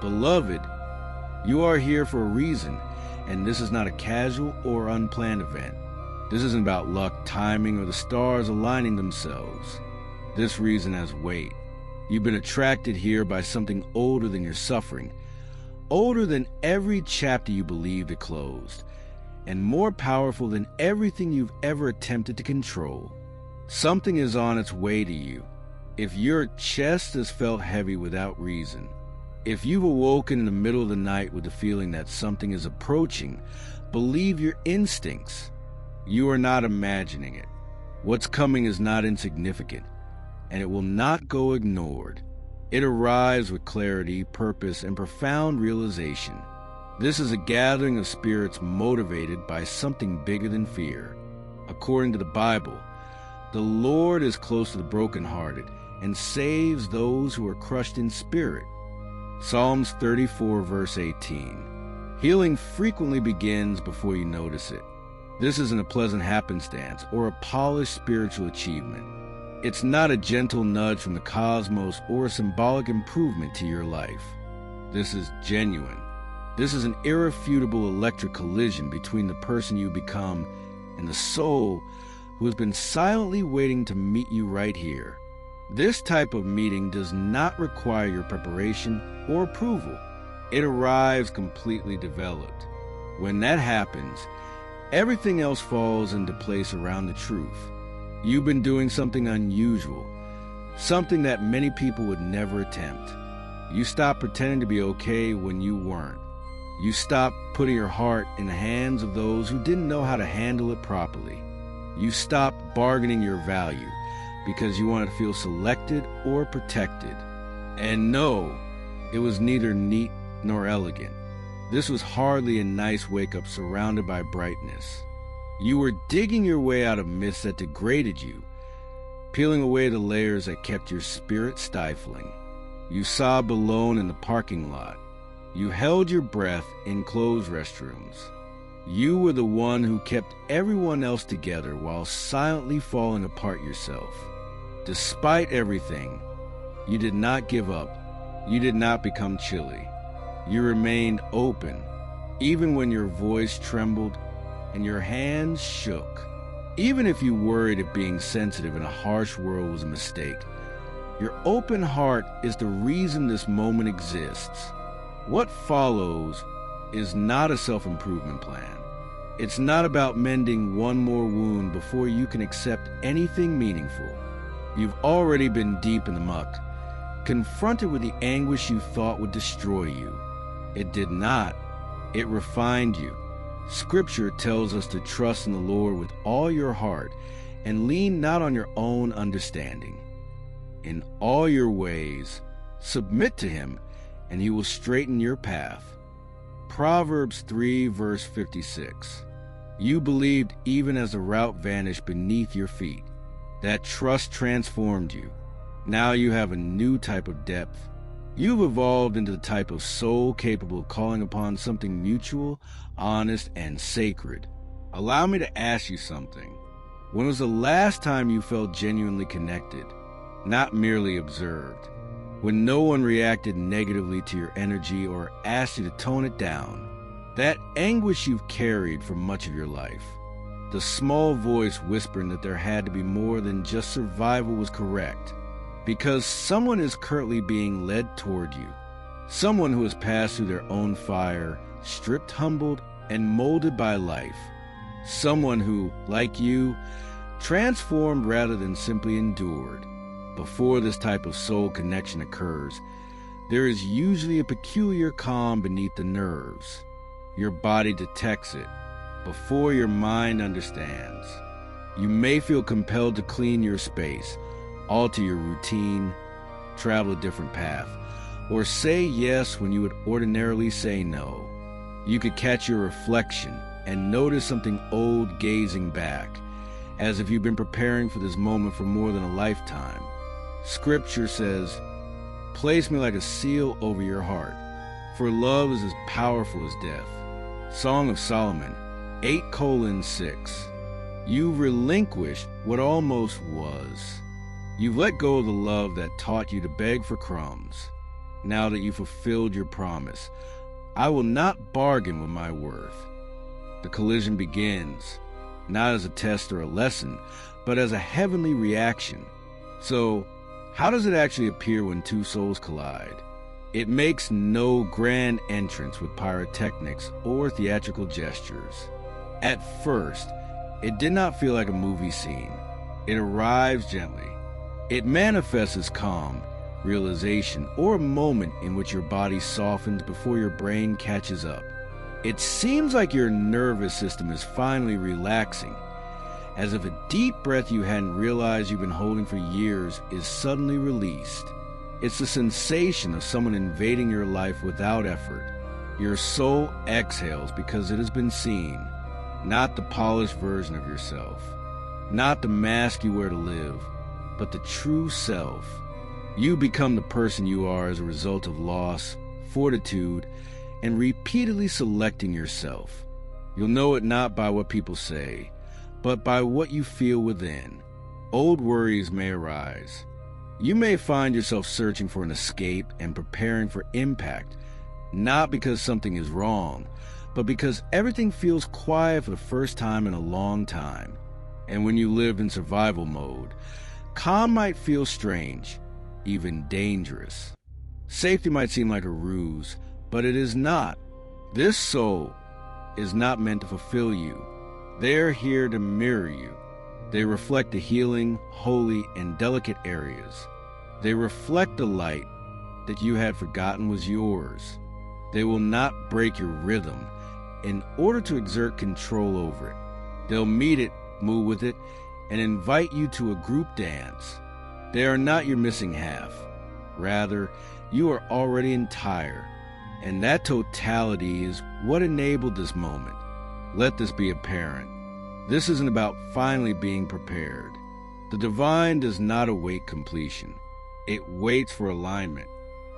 Beloved, you are here for a reason, and this is not a casual or unplanned event. This isn't about luck, timing, or the stars aligning themselves. This reason has weight. You've been attracted here by something older than your suffering, older than every chapter you believed it closed, and more powerful than everything you've ever attempted to control. Something is on its way to you. If your chest has felt heavy without reason, if you've awoken in the middle of the night with the feeling that something is approaching, believe your instincts. You are not imagining it. What's coming is not insignificant, and it will not go ignored. It arrives with clarity, purpose, and profound realization. This is a gathering of spirits motivated by something bigger than fear. According to the Bible, the Lord is close to the brokenhearted and saves those who are crushed in spirit. Psalms 34, verse 18. Healing frequently begins before you notice it. This isn't a pleasant happenstance or a polished spiritual achievement. It's not a gentle nudge from the cosmos or a symbolic improvement to your life. This is genuine. This is an irrefutable electric collision between the person you become and the soul who has been silently waiting to meet you right here. This type of meeting does not require your preparation or approval. It arrives completely developed. When that happens, everything else falls into place around the truth. You've been doing something unusual, something that many people would never attempt. You stopped pretending to be okay when you weren't. You stopped putting your heart in the hands of those who didn't know how to handle it properly. You stopped bargaining your value because you wanted to feel selected or protected. And no, it was neither neat nor elegant. This was hardly a nice wake-up surrounded by brightness. You were digging your way out of myths that degraded you, peeling away the layers that kept your spirit stifling. You sobbed alone in the parking lot. You held your breath in closed restrooms. You were the one who kept everyone else together while silently falling apart yourself. Despite everything, you did not give up. You did not become chilly. You remained open, even when your voice trembled and your hands shook. Even if you worried if being sensitive in a harsh world was a mistake, your open heart is the reason this moment exists. What follows is not a self-improvement plan. It's not about mending one more wound before you can accept anything meaningful. You've already been deep in the muck, confronted with the anguish you thought would destroy you. It did not. It refined you. Scripture tells us to trust in the Lord with all your heart and lean not on your own understanding. In all your ways, submit to him, and he will straighten your path. Proverbs 3, verse 56. You believed even as the route vanished beneath your feet. That trust transformed you. Now you have a new type of depth. You've evolved into the type of soul capable of calling upon something mutual, honest, and sacred. Allow me to ask you something. When was the last time you felt genuinely connected, not merely observed? When no one reacted negatively to your energy or asked you to tone it down? That anguish you've carried for much of your life. The small voice whispering that there had to be more than just survival was correct. Because someone is currently being led toward you. Someone who has passed through their own fire, stripped, humbled, and molded by life. Someone who, like you, transformed rather than simply endured. Before this type of soul connection occurs, there is usually a peculiar calm beneath the nerves. Your body detects it before your mind understands. You may feel compelled to clean your space, alter your routine, travel a different path, or say yes when you would ordinarily say no. You could catch your reflection and notice something old gazing back, as if you've been preparing for this moment for more than a lifetime. Scripture says, "Place me like a seal over your heart, for love is as powerful as death." Song of Solomon 8:6. You've relinquished what almost was. You've let go of the love that taught you to beg for crumbs. now that you fulfilled your promise. I will not bargain with my worth. The collision begins, not as a test or a lesson, but as a heavenly reaction. So, how does it actually appear when two souls collide? It makes no grand entrance with pyrotechnics or theatrical gestures. At first, it did not feel like a movie scene. It arrives gently. It manifests as calm, realization, or a moment in which your body softens before your brain catches up. It seems like your nervous system is finally relaxing, as if a deep breath you hadn't realized you've been holding for years is suddenly released. It's the sensation of someone invading your life without effort. Your soul exhales because it has been seen, not the polished version of yourself, not the mask you wear to live, but the true self. You become the person you are as a result of loss, fortitude, and repeatedly selecting yourself. You'll know it not by what people say, but by what you feel within. Old worries may arise. You may find yourself searching for an escape and preparing for impact, not because something is wrong, but because everything feels quiet for the first time in a long time. And when you live in survival mode, calm might feel strange, even dangerous. Safety might seem like a ruse, but it is not. This soul is not meant to fulfill you. They are here to mirror you. They reflect the healing, holy, and delicate areas. They reflect the light that you had forgotten was yours. They will not break your rhythm in order to exert control over it. They'll meet it, move with it, and invite you to a group dance. They are not your missing half. Rather, you are already entire, and that totality is what enabled this moment. Let this be apparent. This isn't about finally being prepared. The divine does not await completion. It waits for alignment.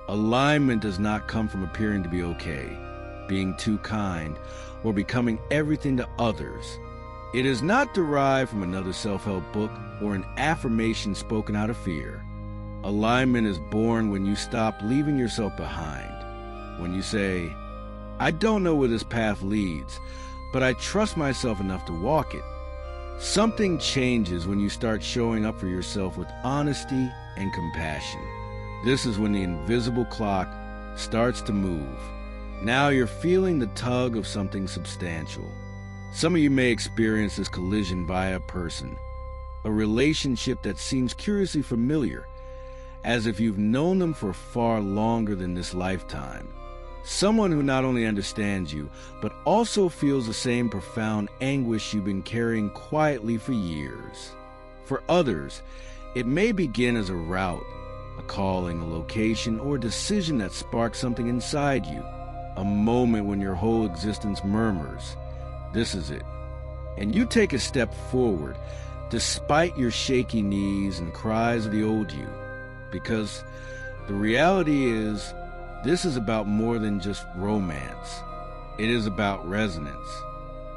Alignment does not come from appearing to be okay, being too kind, or becoming everything to others. It is not derived from another self-help book or an affirmation spoken out of fear. Alignment is born when you stop leaving yourself behind. When you say, I don't know where this path leads, but I trust myself enough to walk it. Something changes when you start showing up for yourself with honesty and compassion. This is when the invisible clock starts to move. Now you're feeling the tug of something substantial. Some of you may experience this collision via a person, a relationship that seems curiously familiar, as if you've known them for far longer than this lifetime. Someone who not only understands you, but also feels the same profound anguish you've been carrying quietly for years. For others, it may begin as a route, a calling, a location, or a decision that sparks something inside you, a moment when your whole existence murmurs, this is it. And you take a step forward, despite your shaky knees and cries of the old you, because the reality is, this is about more than just romance. It is about resonance.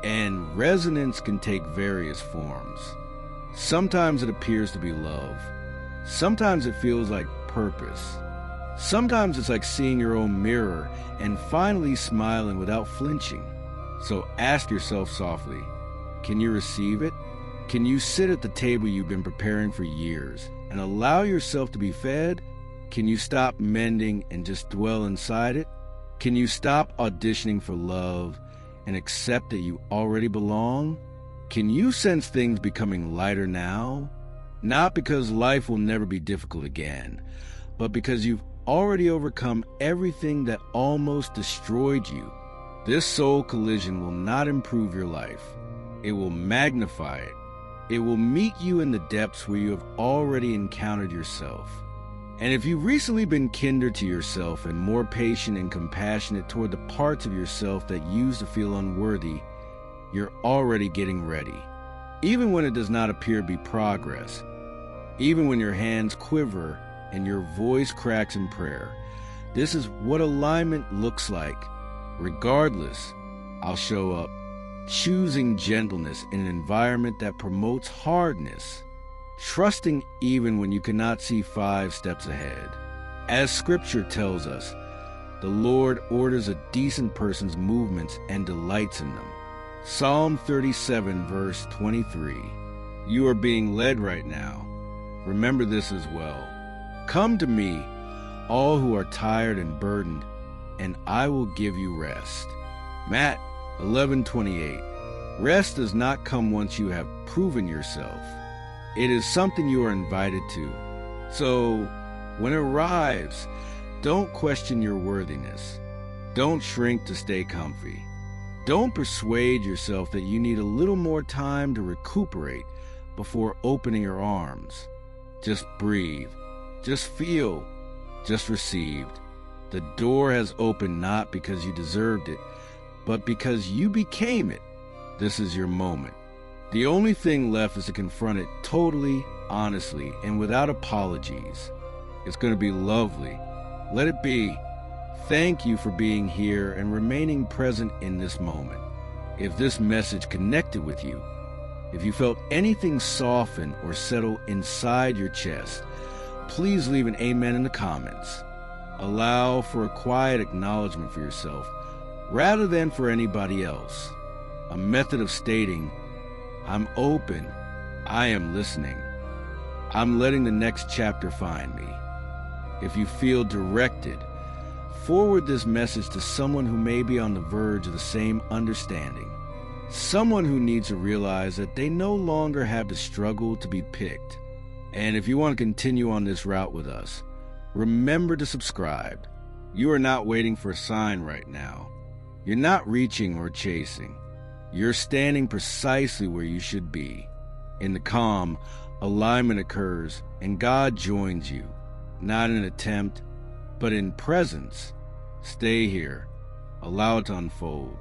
And resonance can take various forms. Sometimes it appears to be love. Sometimes it feels like purpose. Sometimes it's like seeing your own mirror and finally smiling without flinching. So ask yourself softly, can you receive it? Can you sit at the table you've been preparing for years and allow yourself to be fed? Can you stop mending and just dwell inside it? Can you stop auditioning for love and accept that you already belong? Can you sense things becoming lighter now? Not because life will never be difficult again, but because you've already overcome everything that almost destroyed you. This soul collision will not improve your life. It will magnify it. It will meet you in the depths where you have already encountered yourself. And if you've recently been kinder to yourself and more patient and compassionate toward the parts of yourself that used to feel unworthy, you're already getting ready. Even when it does not appear to be progress, even when your hands quiver and your voice cracks in prayer, this is what alignment looks like. Regardless, I'll show up, choosing gentleness in an environment that promotes hardness. Trusting even when you cannot see 5 steps ahead. As Scripture tells us, the Lord orders a decent person's movements and delights in them. Psalm 37, verse 23. You are being led right now. Remember this as well. Come to me, all who are tired and burdened, and I will give you rest. Matt 11:28. Rest does not come once you have proven yourself. It is something you are invited to. So, when it arrives, don't question your worthiness. Don't shrink to stay comfy. Don't persuade yourself that you need a little more time to recuperate before opening your arms. Just breathe. Just feel. Just received. The door has opened not because you deserved it, but because you became it. This is your moment. The only thing left is to confront it totally, honestly, and without apologies. It's going to be lovely. Let it be. Thank you for being here and remaining present in this moment. If this message connected with you, if you felt anything soften or settle inside your chest, please leave an amen in the comments. Allow for a quiet acknowledgement for yourself rather than for anybody else. A method of stating, I'm open, I am listening, I'm letting the next chapter find me. If you feel directed, forward this message to someone who may be on the verge of the same understanding. Someone who needs to realize that they no longer have to struggle to be picked. And if you want to continue on this route with us, remember to subscribe. You are not waiting for a sign right now. You're not reaching or chasing. You're standing precisely where you should be. In the calm, alignment occurs and God joins you. Not in attempt, but in presence. Stay here. Allow it to unfold.